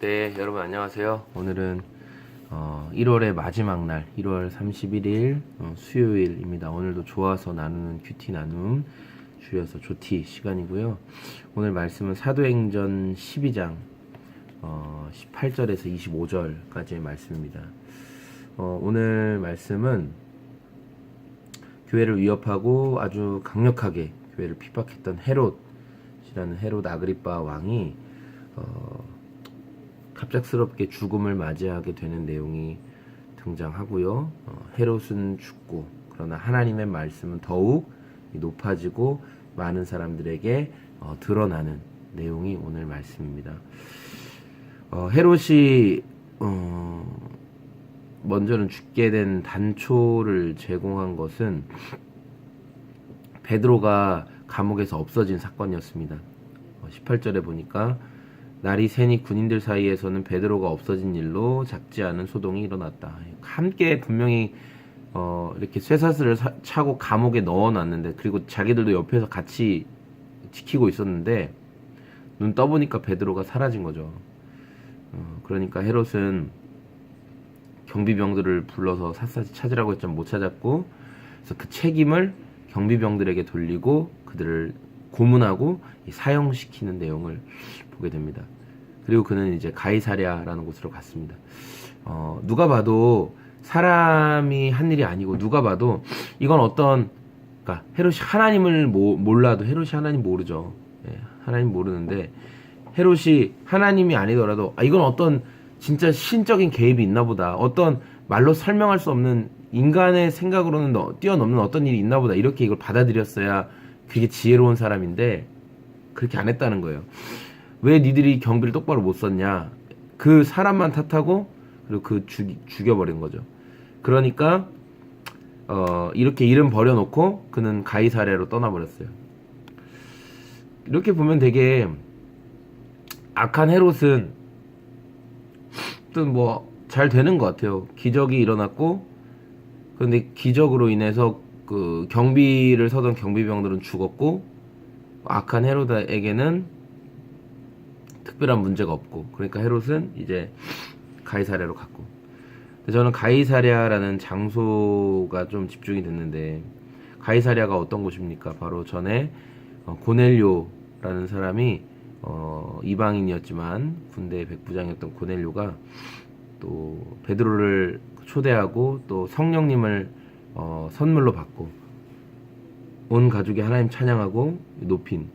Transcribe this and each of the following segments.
네, 여러분 안녕하세요. 오늘은 1월의 마지막 날, 1월 31일 수요일입니다. 오늘도 좋아서 나누는 큐티 나눔, 줄여서 조티 시간이고요. 오늘 말씀은 사도행전 12장 18절에서 25절까지의 말씀입니다. 오늘 말씀은 교회를 위협하고 아주 강력하게 교회를 핍박했던 헤롯이라는 헤롯 아그리파 왕이 갑작스럽게 죽음을 맞이하게 되는 내용이 등장하고요. 헤롯은 죽고 그러나 하나님의 말씀은 더욱 높아지고 많은 사람들에게 드러나는 내용이 오늘 말씀입니다. 헤롯이 먼저는 죽게 된 단초를 제공한 것은 베드로가 감옥에서 없어진 사건이었습니다. 18절에 보니까 날이 새니 군인들 사이에서는 베드로가 없어진 일로 작지 않은 소동이 일어났다. 함께 분명히 이렇게 쇠사슬을 차고 감옥에 넣어놨는데, 그리고 자기들도 옆에서 같이 지키고 있었는데 눈 떠보니까 베드로가 사라진 거죠. 그러니까 헤롯은 경비병들을 불러서 샅샅이 찾으라고 했지만 못 찾았고, 그래서 그 책임을 경비병들에게 돌리고 그들을 고문하고 사형시키는 내용을 보게 됩니다. 그리고 그는 이제 가이사랴라는 곳으로 갔습니다. 누가 봐도 사람이 한 일이 아니고, 누가 봐도 이건 그러니까 헤롯이 하나님을 몰라도, 헤롯이 하나님 모르죠. 예, 하나님 모르는데 헤롯이 하나님이 아니더라도 이건 어떤 진짜 신적인 개입이 있나 보다, 어떤 말로 설명할 수 없는 인간의 생각으로는 뛰어넘는 어떤 일이 있나 보다, 이렇게 이걸 받아들였어야 그게 지혜로운 사람인데 그렇게 안 했다는 거예요. 왜 니들이 경비를 똑바로 못 썼냐, 그 사람만 탓하고 그리고 죽여버린 거죠. 그러니까 이렇게 이름 버려놓고 그는 가이사랴로 떠나버렸어요. 이렇게 보면 되게 악한 헤롯은 또 잘 되는 것 같아요. 기적이 일어났고, 그런데 기적으로 인해서 그 경비를 서던 경비병들은 죽었고, 악한 헤롯에게는 특별한 문제가 없고, 그러니까 헤롯은 이제 가이사랴로 갔고. 저는 가이사랴라는 장소가 좀 집중이 됐는데, 가이사랴가 어떤 곳입니까? 바로 전에 고넬료라는 사람이 이방인이었지만 군대 백부장이었던 고넬료가 또 베드로를 초대하고 또 성령님을 선물로 받고 온 가족이 하나님 찬양하고 높인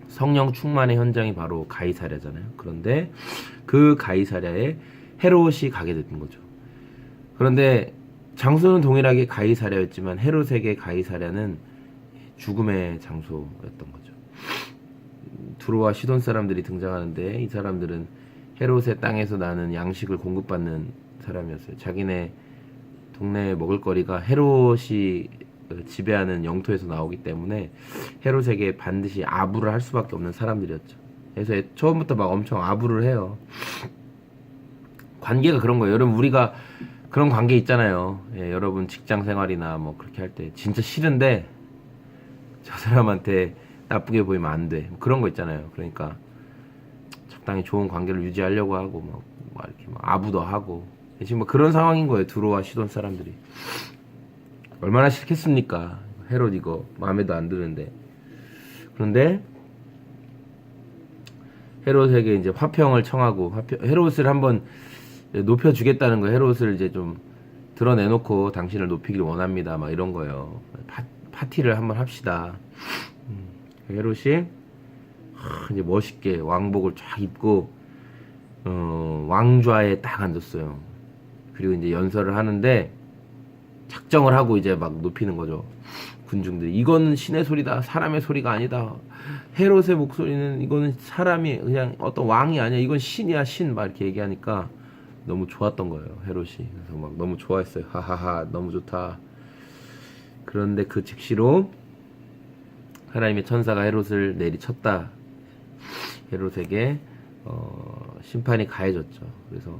성령 충만의 현장이 바로 가이사랴잖아요. 그런데 그 가이사랴에 헤롯이 가게 됐던 거죠. 그런데 장소는 동일하게 가이사랴였지만 헤롯에게 가이사랴는 죽음의 장소였던 거죠. 두로와 시돈 사람들이 등장하는데, 이 사람들은 헤롯의 땅에서 나는 양식을 공급받는 사람이었어요. 자기네 동네에 먹을거리가 헤롯이 지배하는 영토에서 나오기 때문에 헤롯에게 반드시 아부를 할 수밖에 없는 사람들이었죠. 그래서 처음부터 막 엄청 아부를 해요. 관계가 그런 거예요. 여러분, 우리가 그런 관계 있잖아요. 예, 여러분 직장 생활이나 그렇게 할 때 진짜 싫은데 저 사람한테 나쁘게 보이면 안 돼, 그런 거 있잖아요. 그러니까 적당히 좋은 관계를 유지하려고 하고 이렇게 아부도 하고, 지금 그런 상황인 거예요. 두로와 시돈 사람들이. 얼마나 싫겠습니까? 헤롯 이거 마음에도 안 드는데. 그런데 헤롯에게 이제 화평을 청하고, 헤롯을 한번 높여주겠다는 거예요. 헤롯을 이제 좀 드러내놓고 당신을 높이길 원합니다, 이런 거예요. 파티를 한번 합시다. 헤롯이 이제 멋있게 왕복을 쫙 입고 왕좌에 딱 앉았어요. 그리고 이제 연설을 하는데 작정을 하고 이제 막 높이는 거죠. 군중들이 이거는 신의 소리다, 사람의 소리가 아니다. 헤롯의 목소리는, 이거는 사람이 그냥 어떤 왕이 아니야, 이건 신이야, 신, 이렇게 얘기하니까 너무 좋았던 거예요, 헤롯이. 그래서 너무 좋아했어요. 하하하, 너무 좋다. 그런데 그 즉시로 하나님의 천사가 헤롯을 내리쳤다. 헤롯에게 심판이 가해졌죠. 그래서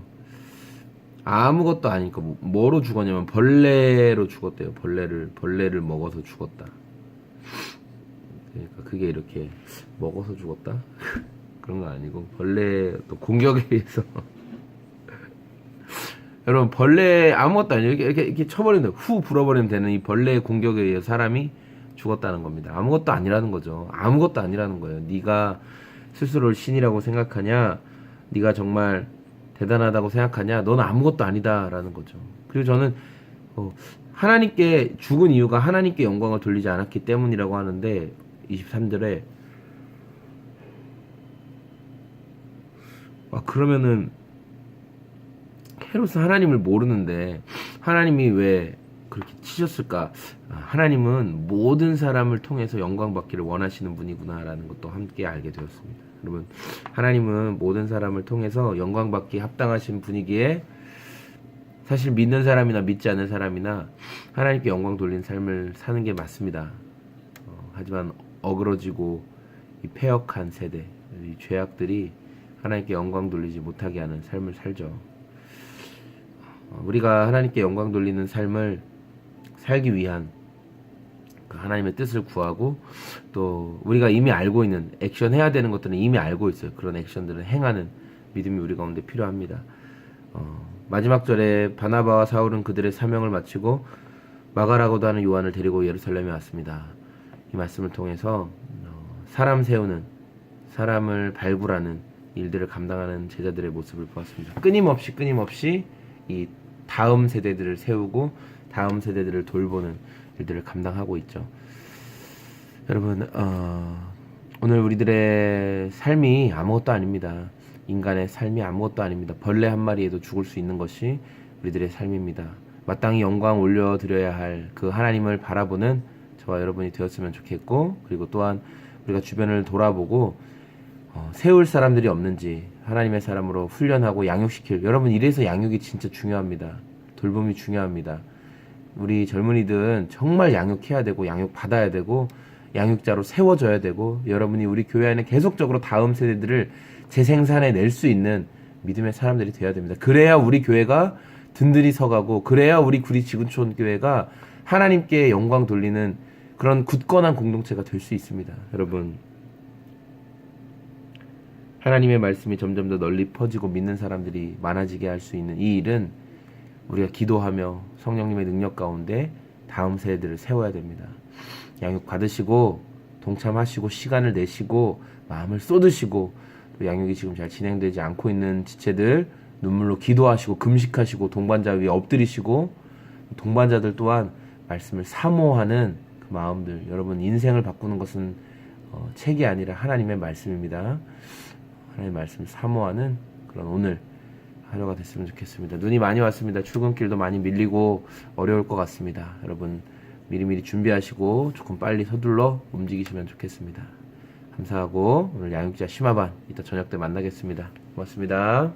아무것도 아니니까 뭐로 죽었냐면 벌레로 죽었대요. 벌레를 먹어서 죽었다. 그러니까 그게 이렇게 먹어서 죽었다. 그런 거 아니고 벌레 또 공격에 의해서 여러분 벌레 아무것도 아니에요. 이렇게 쳐버리면 후 불어버리면 되는 이 벌레의 공격에 의해 사람이 죽었다는 겁니다. 아무것도 아니라는 거죠. 아무것도 아니라는 거예요. 네가 스스로를 신이라고 생각하냐, 네가 정말 대단하다고 생각하냐, 넌 아무것도 아니다라는 거죠. 그리고 저는 하나님께 죽은 이유가 하나님께 영광을 돌리지 않았기 때문이라고 하는데 23절에 그러면은 헤롯은 하나님을 모르는데 하나님이 왜 그렇게 치셨을까? 하나님은 모든 사람을 통해서 영광 받기를 원하시는 분이구나라는 것도 함께 알게 되었습니다. 여러분, 하나님은 모든 사람을 통해서 영광 받기 합당하신 분이기에 사실 믿는 사람이나 믿지 않는 사람이나 하나님께 영광 돌리는 삶을 사는 게 맞습니다. 하지만 어그러지고 이 패역한 세대, 이 죄악들이 하나님께 영광 돌리지 못하게 하는 삶을 살죠. 우리가 하나님께 영광 돌리는 삶을 살기 위한 그 하나님의 뜻을 구하고 또 우리가 이미 알고 있는 액션 해야 되는 것들은 이미 알고 있어요. 그런 액션들을 행하는 믿음이 우리 가운데 필요합니다. 마지막 절에 바나바와 사울은 그들의 사명을 마치고 마가라고도 하는 요한을 데리고 예루살렘에 왔습니다. 이 말씀을 통해서 사람 세우는, 사람을 발굴하는 일들을 감당하는 제자들의 모습을 보았습니다. 끊임없이 이 다음 세대들을 세우고 다음 세대들을 돌보는 일들을 감당하고 있죠. 여러분, 오늘 우리들의 삶이 아무것도 아닙니다. 인간의 삶이 아무것도 아닙니다. 벌레 한 마리에도 죽을 수 있는 것이 우리들의 삶입니다. 마땅히 영광 올려드려야 할 그 하나님을 바라보는 저와 여러분이 되었으면 좋겠고, 그리고 또한 우리가 주변을 돌아보고 세울 사람들이 없는지 하나님의 사람으로 훈련하고 양육시킬, 여러분 이래서 양육이 진짜 중요합니다. 돌봄이 중요합니다. 우리 젊은이들은 정말 양육해야 되고 양육받아야 되고 양육자로 세워져야 되고, 여러분이 우리 교회 안에 계속적으로 다음 세대들을 재생산해 낼 수 있는 믿음의 사람들이 되어야 됩니다. 그래야 우리 교회가 든든히 서가고, 그래야 우리 구리 지구촌 교회가 하나님께 영광 돌리는 그런 굳건한 공동체가 될 수 있습니다. 여러분, 하나님의 말씀이 점점 더 널리 퍼지고 믿는 사람들이 많아지게 할 수 있는 이 일은 우리가 기도하며 성령님의 능력 가운데 다음 세대들을 세워야 됩니다. 양육 받으시고 동참하시고 시간을 내시고 마음을 쏟으시고, 또 양육이 지금 잘 진행되지 않고 있는 지체들 눈물로 기도하시고 금식하시고 동반자 위에 엎드리시고, 동반자들 또한 말씀을 사모하는 그 마음들, 여러분 인생을 바꾸는 것은 책이 아니라 하나님의 말씀입니다. 하나님의 말씀 사모하는 그런 오늘 하루가 됐으면 좋겠습니다. 눈이 많이 왔습니다. 출근길도 많이 밀리고 어려울 것 같습니다. 여러분 미리미리 준비하시고 조금 빨리 서둘러 움직이시면 좋겠습니다. 감사하고 오늘 양육자 심화반 이따 저녁 때 만나겠습니다. 고맙습니다.